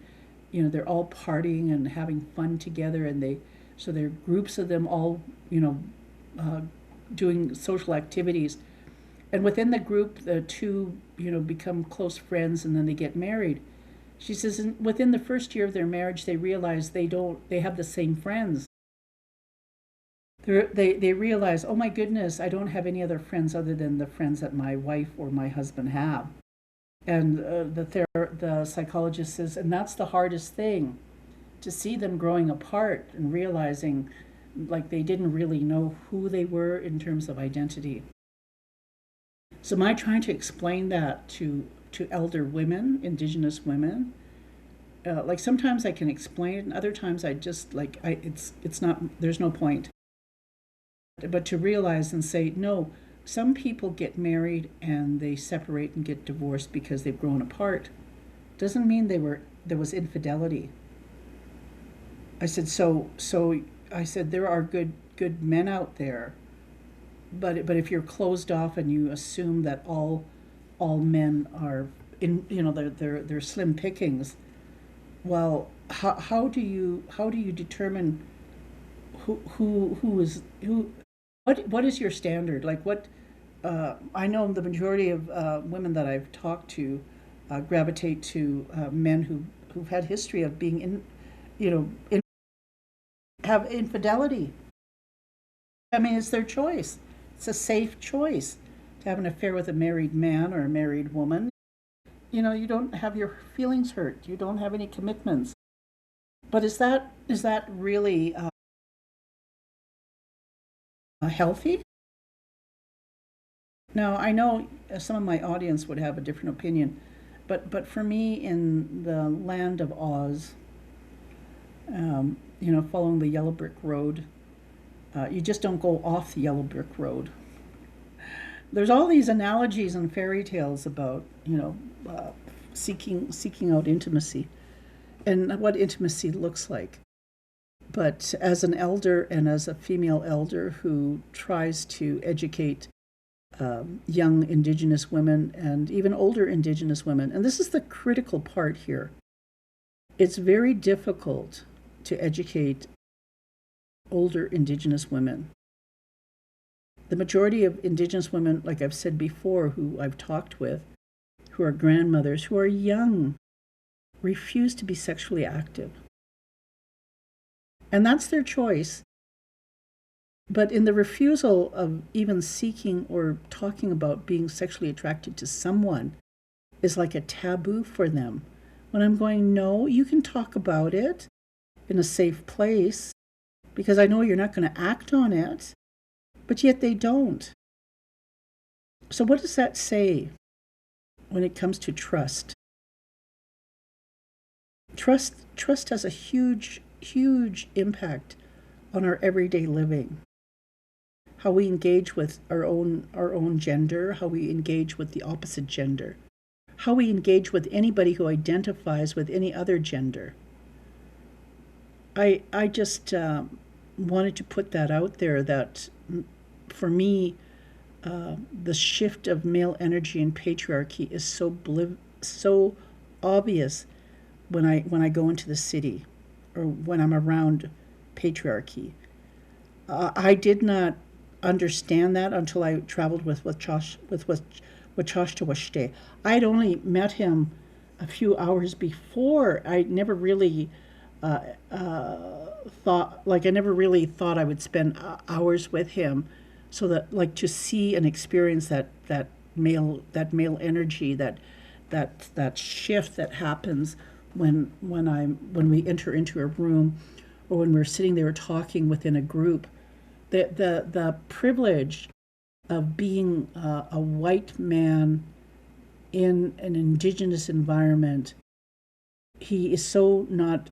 Speaker 1: they're all partying and having fun together, and so there are groups of them all doing social activities, and within the group the two become close friends and then they get married. She says within the first year of their marriage they realize they have the same friends. They realize, oh my goodness, I don't have any other friends other than the friends that my wife or my husband have. And the psychologist says, and that's the hardest thing, to see them growing apart and realizing like they didn't really know who they were in terms of identity. So my trying to explain that to elder women, Indigenous women, like sometimes I can explain it and other times I just it's not, there's no point. But to realize and say, no, some people get married and they separate and get divorced because they've grown apart. Doesn't mean there was infidelity. I said, so I said there are good men out there, but if you're closed off and you assume that all men are they're slim pickings, well, how do you determine who is who? What is your standard? Like what? I know the majority of women that I've talked to gravitate to men who've had history of being have infidelity. I mean, it's their choice. It's a safe choice to have an affair with a married man or a married woman. You don't have your feelings hurt. You don't have any commitments. But is that really healthy? Now, I know some of my audience would have a different opinion, but for me, in the land of Oz, following the yellow brick road, you just don't go off the yellow brick road. There's all these analogies and fairy tales about, seeking out intimacy and what intimacy looks like. But as an elder and as a female elder who tries to educate young Indigenous women and even older Indigenous women, and this is the critical part here, it's very difficult to educate older Indigenous women. The majority of Indigenous women, like I've said before, who I've talked with, who are grandmothers, who are young, refuse to be sexually active. And that's their choice. But in the refusal of even seeking or talking about being sexually attracted to someone is like a taboo for them. when I'm going, no, you can talk about it in a safe place because I know you're not going to act on it, but yet they don't. So what does that say when it comes to trust? Trust has a huge, huge impact on our everyday living. How we engage with our own gender, how we engage with the opposite gender, how we engage with anybody who identifies with any other gender. I just wanted to put that out there that for me, the shift of male energy and patriarchy is so obvious when I go into the city or when I'm around patriarchy. I did not understand that until I traveled with Wachashta. I had only met him a few hours before. I never really I never really thought I would spend hours with him, so that like to see and experience that male energy, that shift that happens when we enter into a room or when we're sitting there talking within a group. The privilege of being a white man in an Indigenous environment, he is so not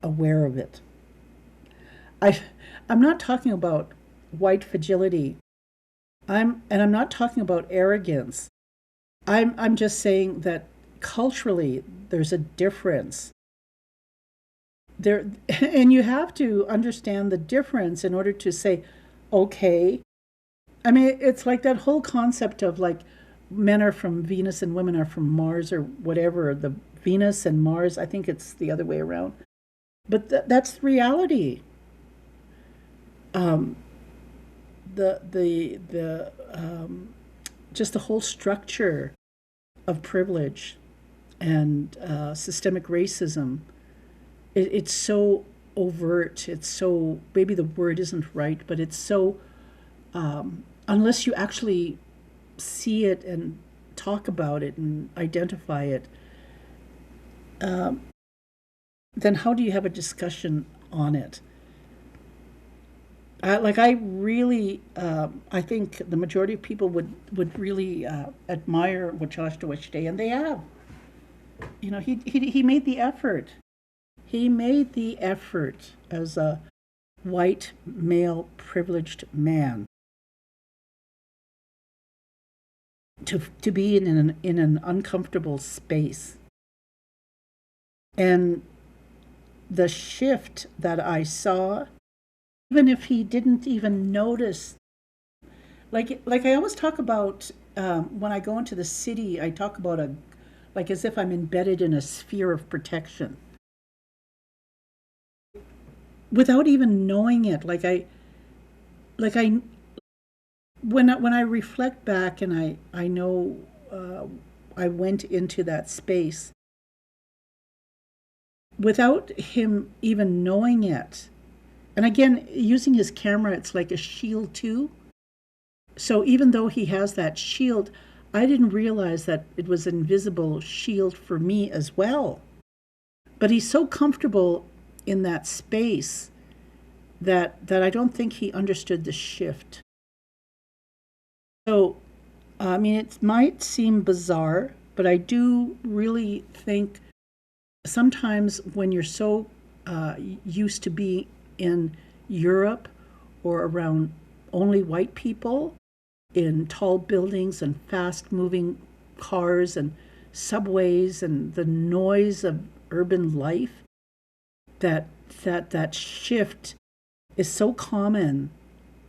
Speaker 1: aware of it. I'm not talking about white fragility. I'm not talking about arrogance. I'm just saying that culturally there's a difference there, and you have to understand the difference in order to say, okay. I mean, it's like that whole concept of like men are from Venus and women are from Mars or whatever. The Venus and Mars, I think it's the other way around. But that's reality. Um, the just the whole structure of privilege and systemic racism. It's so overt. It's so, maybe the word isn't right, but it's so, unless you actually see it and talk about it and identify it, then how do you have a discussion on it? I really, I think the majority of people would really admire Wachashta, and they have. You know, he made the effort. He made the effort as a white male privileged man to be in an uncomfortable space. And the shift that I saw, even if he didn't even notice, like I always talk about when I go into the city, I talk about like as if I'm embedded in a sphere of protection without even knowing it. Like I when I reflect back and I know I went into that space without him even knowing it. And again, using his camera, it's like a shield too. So even though he has that shield, I didn't realize that it was an invisible shield for me as well. But he's so comfortable in that space that I don't think he understood the shift. So, I mean, it might seem bizarre, but I do really think sometimes when you're so used to being in Europe or around only white people in tall buildings and fast moving cars and subways and the noise of urban life, that shift is so common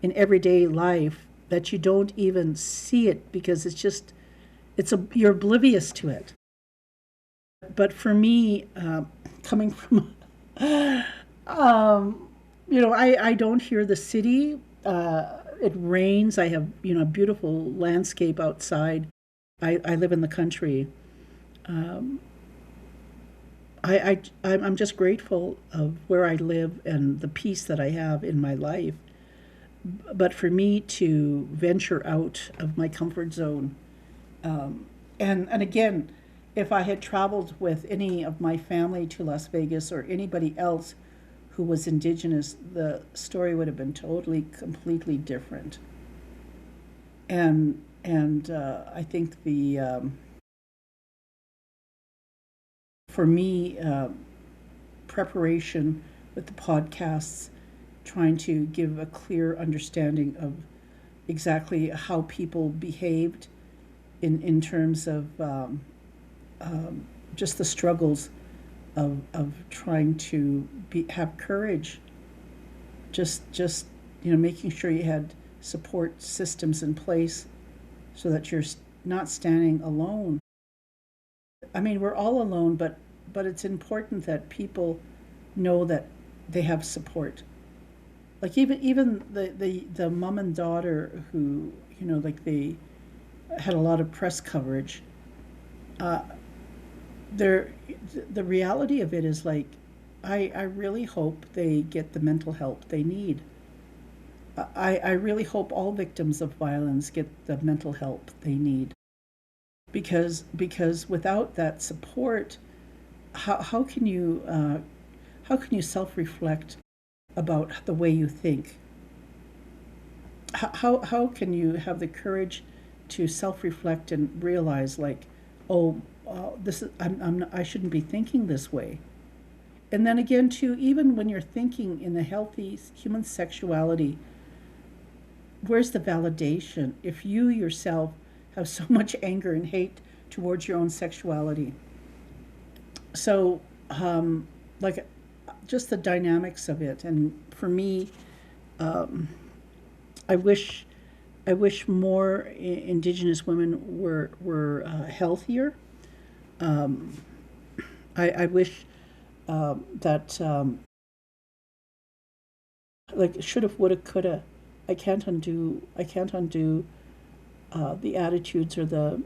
Speaker 1: in everyday life that you don't even see it because you're oblivious to it. But for me, coming from, I don't hear the city. It rains. I have, a beautiful landscape outside. I live in the country. Um, I'm just grateful of where I live and the peace that I have in my life. But for me to venture out of my comfort zone, and again, if I had traveled with any of my family to Las Vegas or anybody else who was Indigenous, the story would have been totally, completely different. And I think for me, preparation with the podcasts, trying to give a clear understanding of exactly how people behaved in terms of just the struggles of trying to have courage, just making sure you had support systems in place so that you're not standing alone. I mean, we're all alone, but it's important that people know that they have support. Like even the mom and daughter who like they had a lot of press coverage. Uh, there, the reality of it is like, I really hope they get the mental help they need. I really hope all victims of violence get the mental help they need, because without that support, how can you self-reflect about the way you think? How can you have the courage to self-reflect and realize like, oh, this is I shouldn't be thinking this way. And then again, too, even when you're thinking in a healthy human sexuality, where's the validation if you yourself have so much anger and hate towards your own sexuality? So, like, just the dynamics of it. And for me, I wish I wish more Indigenous women were healthier. I wish that like shoulda, woulda, coulda. I can't undo the attitudes or the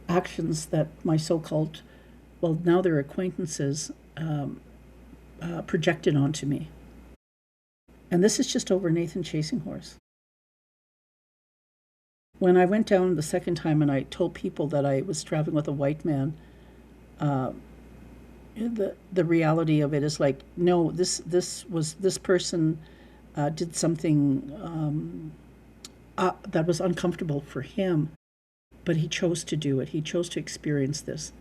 Speaker 1: actions that my so-called, well, now they're acquaintances, projected onto me. And this is just over Nathan Chasing Horse. When I went down the second time and I told people that I was traveling with a white man, uh, the reality of it is like, no, this person did something that was uncomfortable for him, but he chose to do it. He chose to experience this.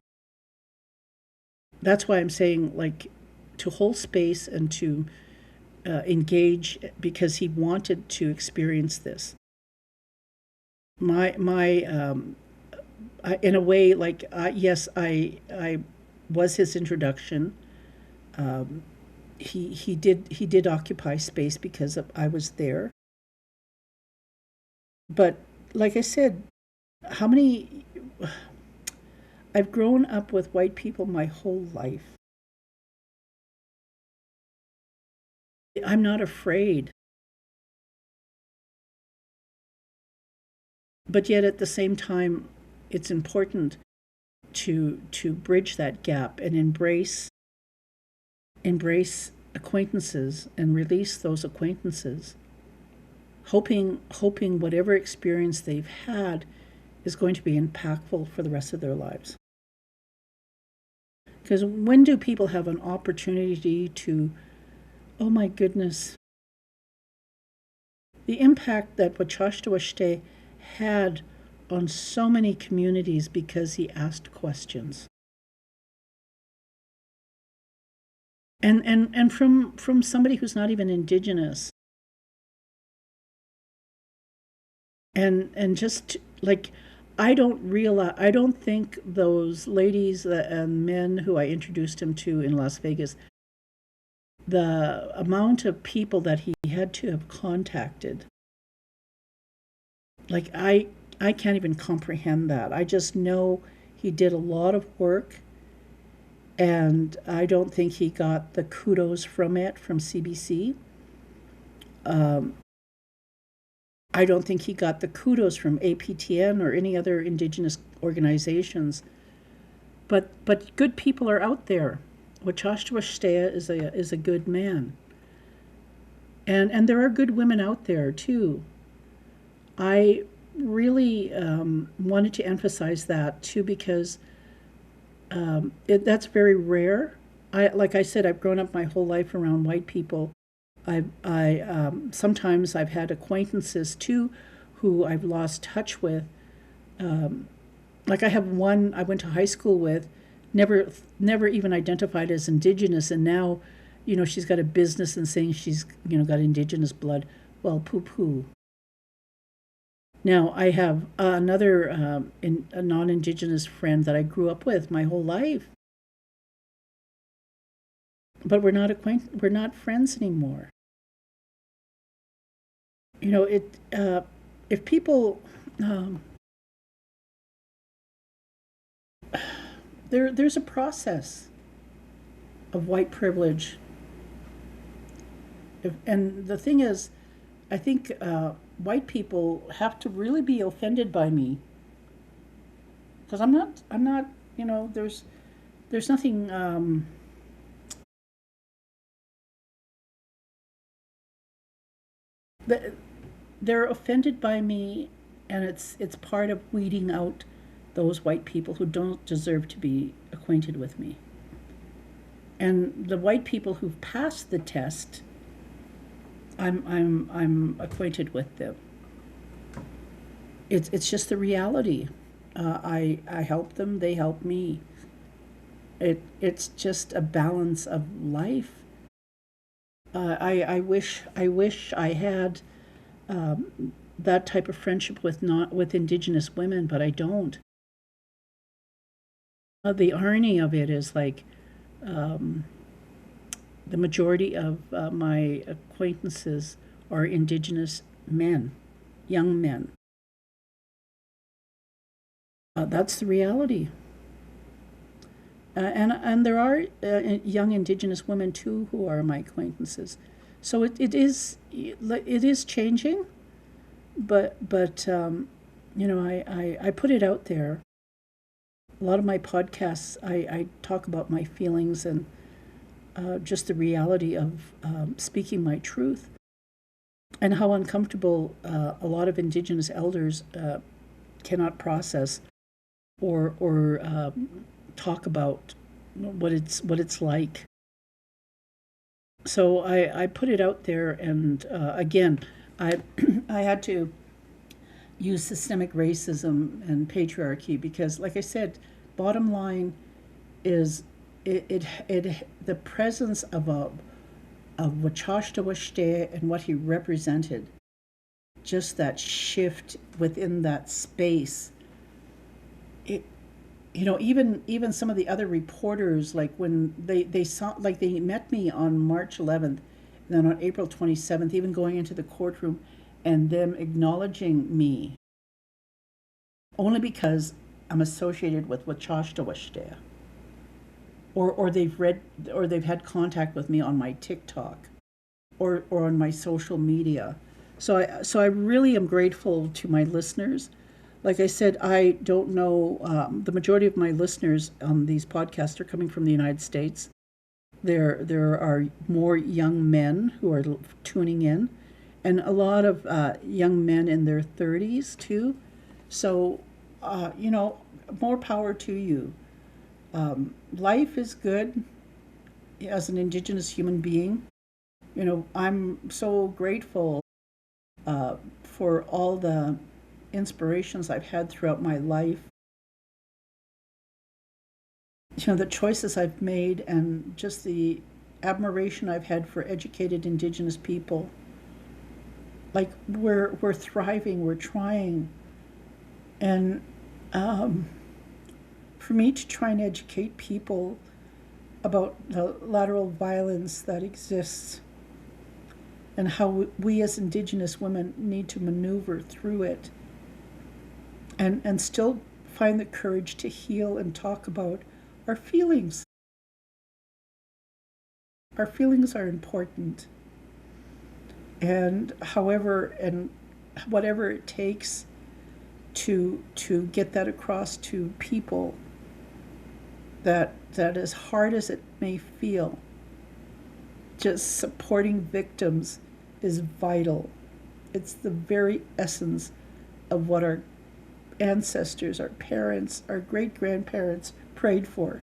Speaker 1: That's why I'm saying, like, to hold space and to engage because he wanted to experience this. In a way, like, yes, I was his introduction. Um, he did occupy space because I was there. But like I said, how many? I've grown up with white people my whole life. I'm not afraid, but yet at the same time, it's important to bridge that gap and embrace acquaintances and release those acquaintances, hoping whatever experience they've had is going to be impactful for the rest of their lives. Because when do people have an opportunity to, oh my goodness, the impact that Wachashta had on so many communities because he asked questions. And from somebody who's not even Indigenous. And just like, I don't think those ladies and men who I introduced him to in Las Vegas, the amount of people that he had to have contacted, like, I can't even comprehend that. I just know he did a lot of work, and I don't think he got the kudos from CBC. Um, I don't think he got the kudos from APTN or any other Indigenous organizations. But good people are out there. Wachashta is a good man. And there are good women out there too. I really wanted to emphasize that too, because That's very rare. Like I said, I've grown up my whole life around white people. Sometimes I've had acquaintances too, who I've lost touch with. Like I have one I went to high school with, never even identified as Indigenous, and now, she's got a business and saying she's got Indigenous blood. Well, poo poo. Now I have another a non-Indigenous friend that I grew up with my whole life, but we're not friends anymore. It if people there's a process of white privilege. And the thing is, I think white people have to really be offended by me, because I'm not. There's nothing. They're offended by me, and it's part of weeding out those white people who don't deserve to be acquainted with me. And the white people who've passed the test, I'm acquainted with them. It's just the reality. I help them, they help me. It's just a balance of life. I wish I had that type of friendship with Indigenous women, but I don't. The irony of it is, like, the majority of my acquaintances are Indigenous men, young men. That's the reality. And there are young Indigenous women too who are my acquaintances. So it is changing, but I put it out there. A lot of my podcasts, I talk about my feelings and just the reality of speaking my truth, and how uncomfortable a lot of Indigenous elders cannot process or talk about what it's like. So I put it out there, and again, I I had to use systemic racism and patriarchy because, like I said, bottom line is the presence of Wachashta and what he represented, just that shift within that space. It even some of the other reporters, like when they saw, like, they met me on March 11th, and then on April 27th, even going into the courtroom and them acknowledging me only because I'm associated with Wachashta, or they've read, or they've had contact with me on my TikTok or on my social media. So I really am grateful to my listeners. Like I said, I don't know, the majority of my listeners on these podcasts are coming from the United States. There are more young men who are tuning in, and a lot of young men in their 30s too. So, more power to you. Life is good as an Indigenous human being. I'm so grateful for all the inspirations I've had throughout my life. The choices I've made, and just the admiration I've had for educated Indigenous people. Like, we're thriving, we're trying, and for me to try and educate people about the lateral violence that exists and how we as Indigenous women need to maneuver through it, and still find the courage to heal and talk about our feelings. Our feelings are important. And whatever it takes to get that across to people, that as hard as it may feel, just supporting victims is vital. It's the very essence of what our ancestors, our parents, our great grandparents prayed for.